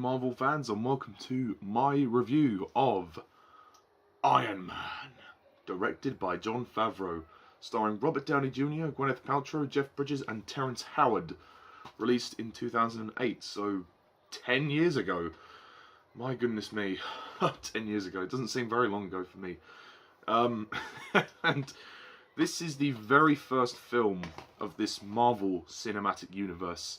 Marvel fans, and welcome to my review of Iron Man, directed by Jon Favreau, starring Robert Downey Jr., Gwyneth Paltrow, Jeff Bridges, and Terrence Howard. Released in 2008, so 10 years ago. My goodness me, 10 years ago. It doesn't seem very long ago for me. And this is the very first film of this Marvel Cinematic Universe.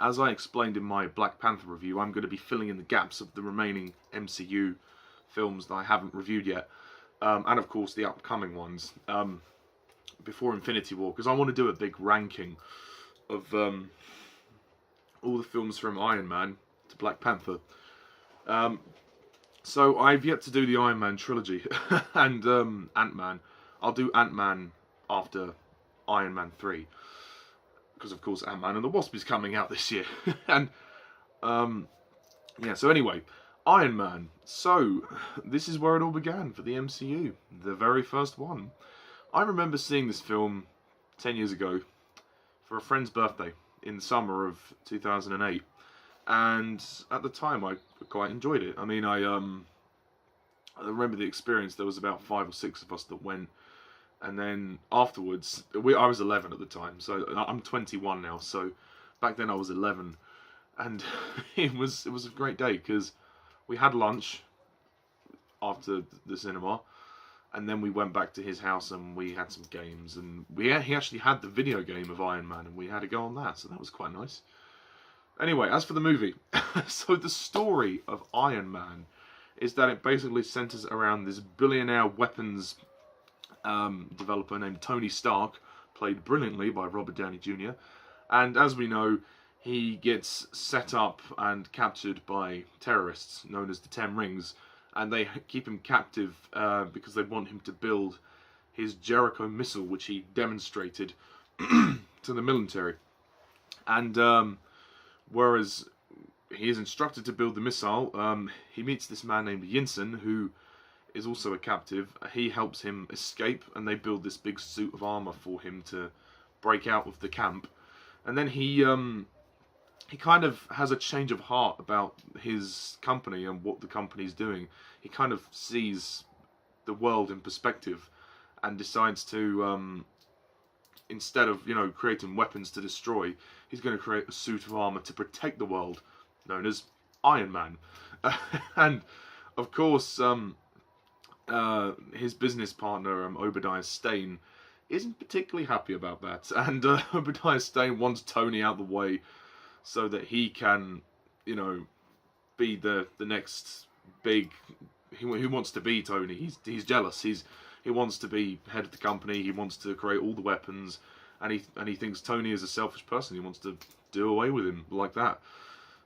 As I explained in my Black Panther review, I'm going to be filling in the gaps of the remaining MCU films that I haven't reviewed yet. And of course the upcoming ones before Infinity War, because I want to do a big ranking of all the films from Iron Man to Black Panther. So I've yet to do the Iron Man trilogy and Ant-Man. I'll do Ant-Man after Iron Man 3. Because of course Ant-Man and the Wasp is coming out this year. And yeah, so anyway, Iron Man. So this is where it all began for the MCU. The very first one. I remember seeing this film 10 years ago for a friend's birthday in the summer of 2008. And at the time I quite enjoyed it. I mean, I remember the experience. There was about 5 or 6 of us that went. And then afterwards, I was 11 at the time, so I'm 21 now. So back then I was 11, and it was a great day because we had lunch after the cinema, and then we went back to his house and we had some games, and he actually had the video game of Iron Man, and we had to go on that, so that was quite nice. Anyway, as for the movie, so the story of Iron Man is that it basically centers around this billionaire weapons developer named Tony Stark, played brilliantly by Robert Downey Jr. And as we know, he gets set up and captured by terrorists known as the Ten Rings, and they keep him captive because they want him to build his Jericho missile, which he demonstrated to the military. And whereas he is instructed to build the missile, he meets this man named Yinsen, who is also a captive. He helps him escape, and they build this big suit of armor for him to break out of the camp. And then he kind of has a change of heart about his company and what the company's doing. He kind of sees the world in perspective and decides to, instead of, creating weapons to destroy, he's going to create a suit of armor to protect the world, known as Iron Man. And of course, his business partner, Obadiah Stane, isn't particularly happy about that. And Obadiah Stane wants Tony out of the way so that he can, be the next big. He wants to be Tony. He's jealous. He wants to be head of the company. He wants to create all the weapons, and he thinks Tony is a selfish person. He wants to do away with him like that.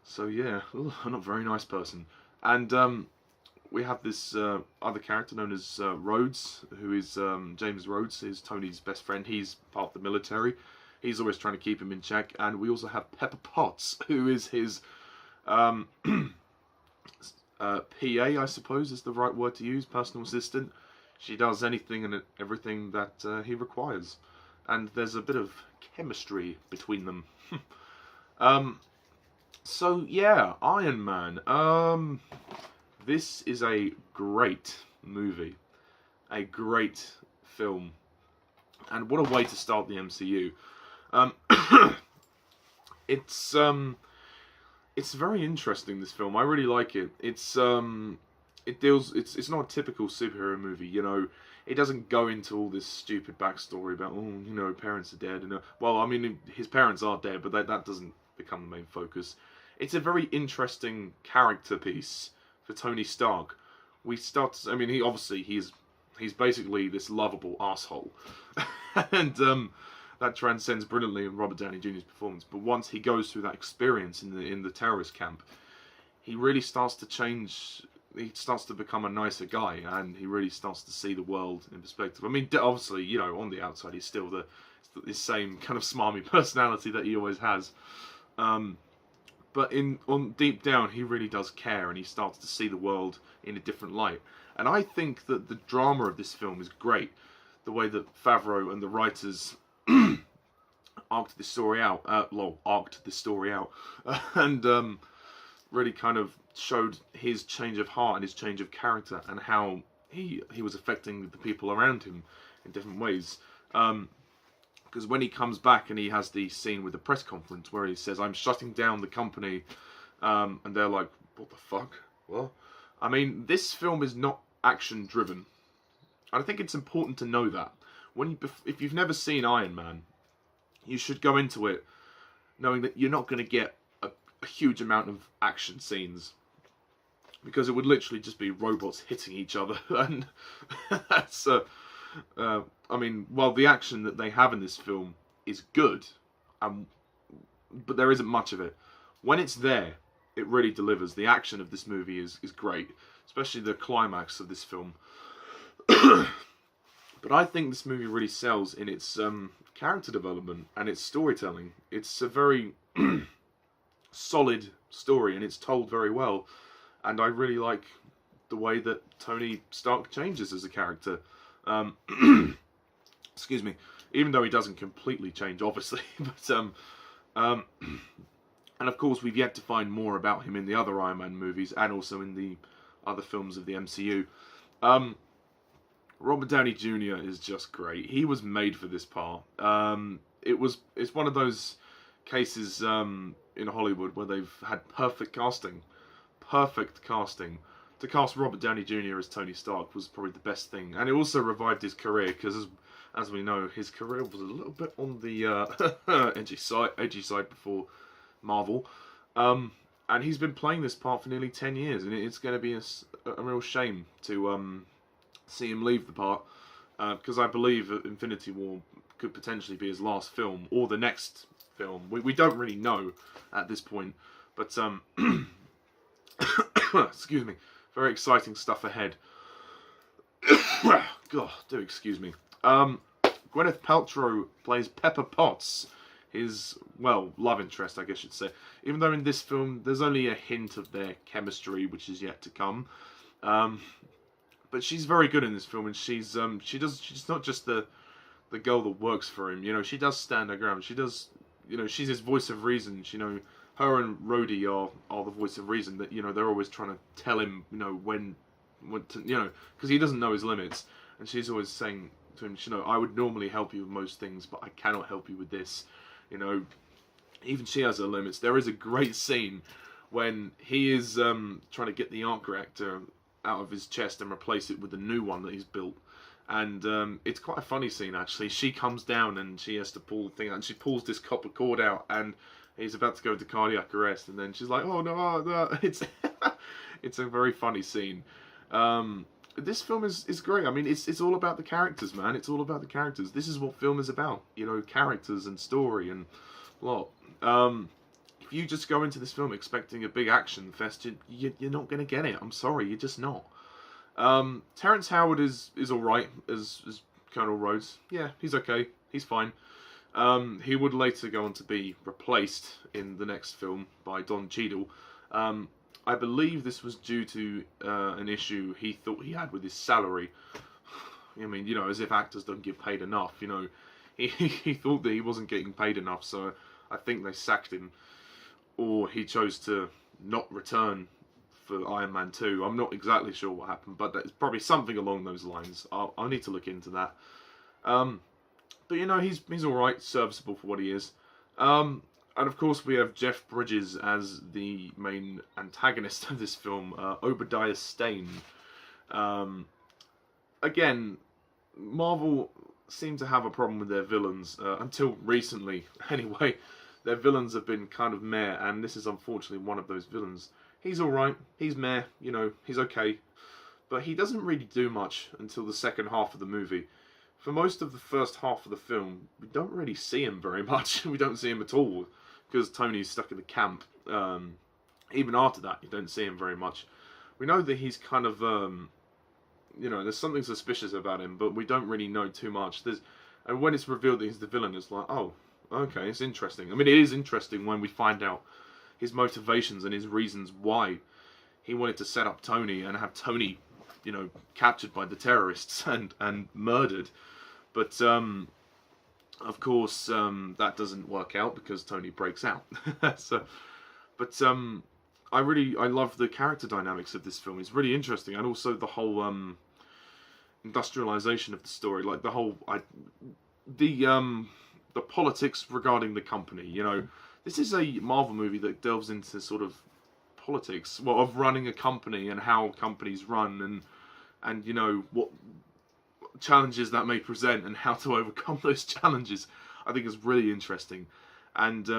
So yeah, not a very nice person. And we have this other character known as Rhodes, who is James Rhodes, is Tony's best friend. He's part of the military. He's always trying to keep him in check. And we also have Pepper Potts, who is his PA, I suppose is the right word to use, personal assistant. She does anything and everything that he requires. And there's a bit of chemistry between them. So yeah, Iron Man. This is a great movie, a great film, and what a way to start the MCU. It's very interesting, this film. I really like it. It's not a typical superhero movie. It doesn't go into all this stupid backstory about parents are dead, and well, I mean, his parents are dead, but that doesn't become the main focus. It's a very interesting character piece for Tony Stark. He's basically this lovable asshole, and that transcends brilliantly in Robert Downey Jr.'s performance. But once he goes through that experience in the terrorist camp, he really starts to change. He starts to become a nicer guy, and he really starts to see the world in perspective. I mean, obviously, on the outside, he's still the same kind of smarmy personality that he always has. But on deep down, he really does care, and he starts to see the world in a different light. And I think that the drama of this film is great. The way that Favreau and the writers arced this story out, and really kind of showed his change of heart and his change of character, and how he was affecting the people around him in different ways. Because when he comes back and he has the scene with the press conference where he says, "I'm shutting down the company," and they're like, "What the fuck?" Well, I mean, this film is not action driven. I think it's important to know that. If you've never seen Iron Man, you should go into it knowing that you're not going to get a huge amount of action scenes, because it would literally just be robots hitting each other, and that's I mean, while the action that they have in this film is good, but there isn't much of it. When it's there, it really delivers. The action of this movie is great, especially the climax of this film. But I think this movie really sells in its character development and its storytelling. It's a very solid story, and it's told very well. And I really like the way that Tony Stark changes as a character. Excuse me. Even though he doesn't completely change, obviously. But and of course, we've yet to find more about him in the other Iron Man movies, and also in the other films of the MCU. Robert Downey Jr. is just great. He was made for this part. It's one of those cases in Hollywood where they've had perfect casting. To cast Robert Downey Jr. as Tony Stark was probably the best thing, and it also revived his career, because as we know, his career was a little bit on the edgy side before Marvel. And he's been playing this part for nearly 10 years, and it's going to be a real shame to see him leave the part, because I believe that Infinity War could potentially be his last film, or the next film. We don't really know at this point, but excuse me, very exciting stuff ahead. God, do excuse me. Gwyneth Paltrow plays Pepper Potts, his, well, love interest, I guess you'd say. Even though in this film there's only a hint of their chemistry, which is yet to come. But she's very good in this film, and she's not just the girl that works for him. You know, she does stand her ground. She does, you know, she's his voice of reason. You know, her and Rhodey are the voice of reason. That, you know, they're always trying to tell him, you know, when to, you know, because he doesn't know his limits, and she's always saying to him, you know, I would normally help you with most things, but I cannot help you with this. You know, even she has her limits. There is a great scene when he is trying to get the arc reactor out of his chest and replace it with a new one that he's built, and it's quite a funny scene actually. She comes down and she has to pull the thing out, and she pulls this copper cord out, and he's about to go into cardiac arrest, and then she's like, "Oh no, oh, no!" It's a very funny scene. This film is great. I mean, it's all about the characters, man. It's all about the characters. This is what film is about, you know, characters and story and lot. If you just go into this film expecting a big action fest, you're not going to get it. I'm sorry, you're just not. Terrence Howard is alright as Colonel Rhodes. Yeah, he's okay. He's fine. He would later go on to be replaced in the next film by Don Cheadle. I believe this was due to an issue he thought he had with his salary. I mean, you know, as if actors don't get paid enough, you know. He thought that he wasn't getting paid enough, so I think they sacked him. Or he chose to not return for Iron Man 2. I'm not exactly sure what happened, but it's probably something along those lines. I'll need to look into that. But, you know, he's alright, serviceable for what he is. And of course we have Jeff Bridges as the main antagonist of this film, Obadiah Stane. Again, Marvel seem to have a problem with their villains, until recently anyway. Their villains have been kind of meh, and this is unfortunately one of those villains. He's alright, he's meh, you know, he's okay. But he doesn't really do much until the second half of the movie. For most of the first half of the film, we don't really see him very much. We don't see him at all, because Tony's stuck in the camp. Even after that, you don't see him very much. We know that he's kind of, you know, there's something suspicious about him, but we don't really know too much. And when it's revealed that he's the villain, it's like, oh, okay, it's interesting. I mean, it is interesting when we find out his motivations and his reasons why he wanted to set up Tony and have Tony, you know, captured by the terrorists and murdered. But, of course, that doesn't work out because Tony breaks out. But I love the character dynamics of this film. It's really interesting, and also the whole industrialization of the story, like the whole the politics regarding the company. You know, this is a Marvel movie that delves into sort of politics, well, of running a company and how companies run, and you know what challenges that may present and how to overcome those challenges. I think is really interesting, and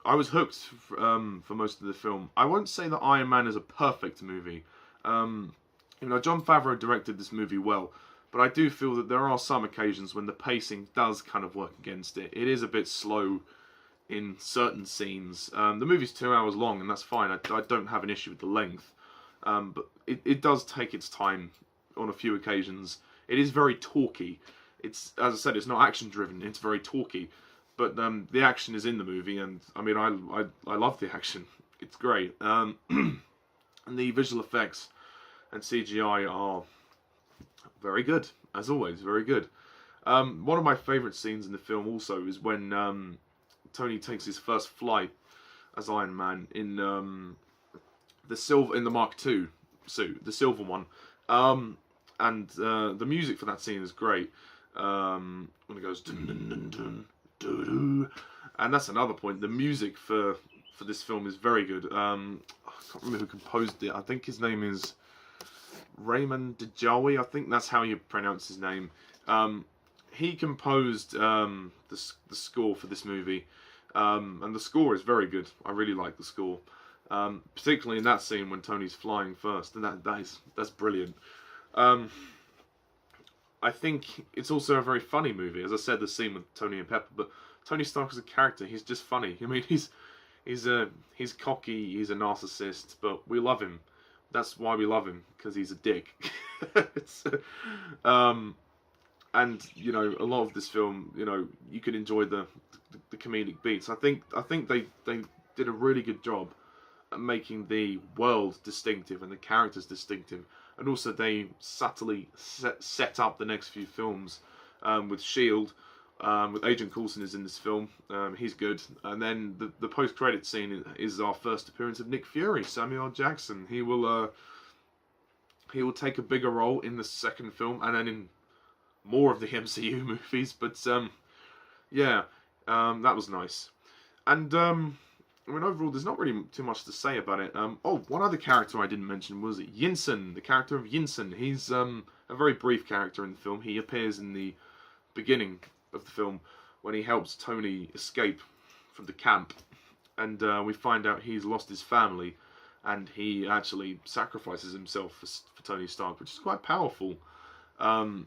I was hooked for most of the film. I won't say that Iron Man is a perfect movie. You know, Jon Favreau directed this movie well, but I do feel that there are some occasions when the pacing does kind of work against it. It is a bit slow in certain scenes. The movie's 2 hours long, and that's fine. I don't have an issue with the length, but it does take its time on a few occasions. It is very talky. It's, as I said, it's not action driven. It's very talky, but the action is in the movie, and I mean, I love the action. It's great, and the visual effects and CGI are very good, as always, very good. One of my favourite scenes in the film also is when Tony takes his first flight as Iron Man in the Mark II suit, the silver one, and the music for that scene is great. When it goes dun dun dun dun dun dun, and that's another point. The music for this film is very good. I can't remember who composed it. I think his name is Raymond Djawi, I think that's how you pronounce his name. He composed the score for this movie, and the score is very good. I really like the score, particularly in that scene when Tony's flying first, and that's brilliant. I think it's also a very funny movie. As I said, the scene with Tony and Pepper, but Tony Stark as a character, he's just funny. I mean, he's cocky, he's a narcissist, but we love him. That's why we love him, because he's a dick. And you know, a lot of this film, you know, you can enjoy the comedic beats. I think they did a really good job at making the world distinctive and the characters distinctive, and also they subtly set up the next few films with Shield. With Agent Coulson is in this film. He's good. And then the post-credit scene is our first appearance of Nick Fury, Samuel L. Jackson. He will take a bigger role in the second film, and then in more of the MCU movies. But yeah, that was nice. And I mean, overall, there's not really too much to say about it. Oh, one other character I didn't mention was Yinsen, the character of Yinsen. He's a very brief character in the film. He appears in the beginning of the film when he helps Tony escape from the camp, and we find out he's lost his family, and he actually sacrifices himself for Tony Stark, which is quite powerful. When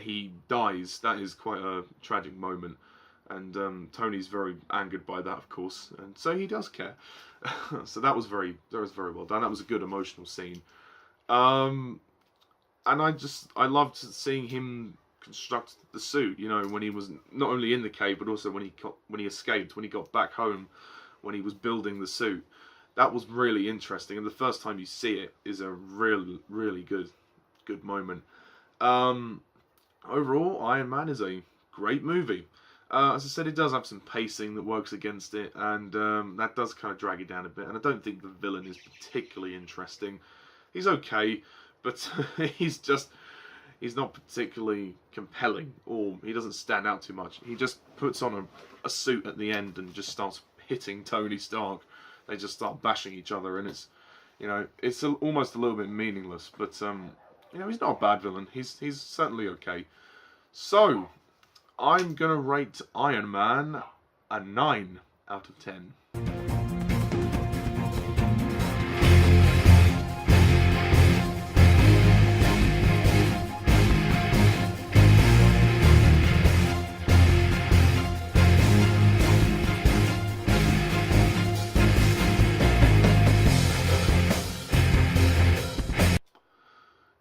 he dies, that is quite a tragic moment, and Tony's very angered by that, of course, and so he does care. So that was very well done. That was a good emotional scene. And I loved seeing him construct the suit. You know, when he was not only in the cave, but also when he escaped, when he got back home, when he was building the suit. That was really interesting. And the first time you see it is a really good moment. Overall, Iron Man is a great movie. As I said, it does have some pacing that works against it, and that does kind of drag it down a bit. And I don't think the villain is particularly interesting. He's okay, but he's not particularly compelling, or he doesn't stand out too much. He just puts on a suit at the end and just starts hitting Tony Stark. They just start bashing each other, and it's, you know, it's almost a little bit meaningless. But you know, he's not a bad villain. He's certainly okay. So I'm gonna rate Iron Man a 9 out of 10.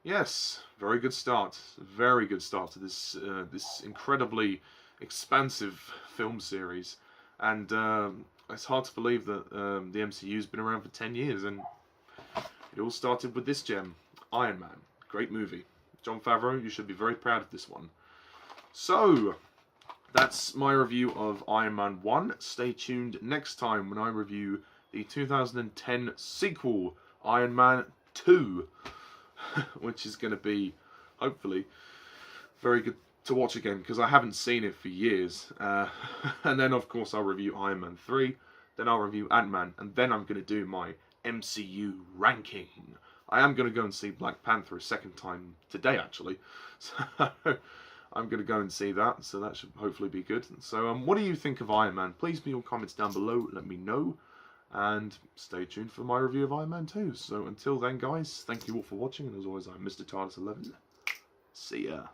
Yes, very good start. Very good start to this this incredibly expansive film series, and it's hard to believe that the MCU's been around for 10 years, and it all started with this gem, Iron Man. Great movie. Jon Favreau, you should be very proud of this one. So, that's my review of Iron Man 1. Stay tuned next time when I review the 2010 sequel, Iron Man 2, which is going to be, hopefully, very good to watch again, because I haven't seen it for years. And then, of course, I'll review Iron Man 3, then I'll review Ant-Man, and then I'm going to do my MCU ranking. I am going to go and see Black Panther a second time today, actually. So I'm going to go and see that, so that should hopefully be good. So what do you think of Iron Man? Please leave your comments down below, let me know. And stay tuned for my review of Iron Man 2. So until then, guys, thank you all for watching. And as always, I'm Mr. TARDIS11. See ya.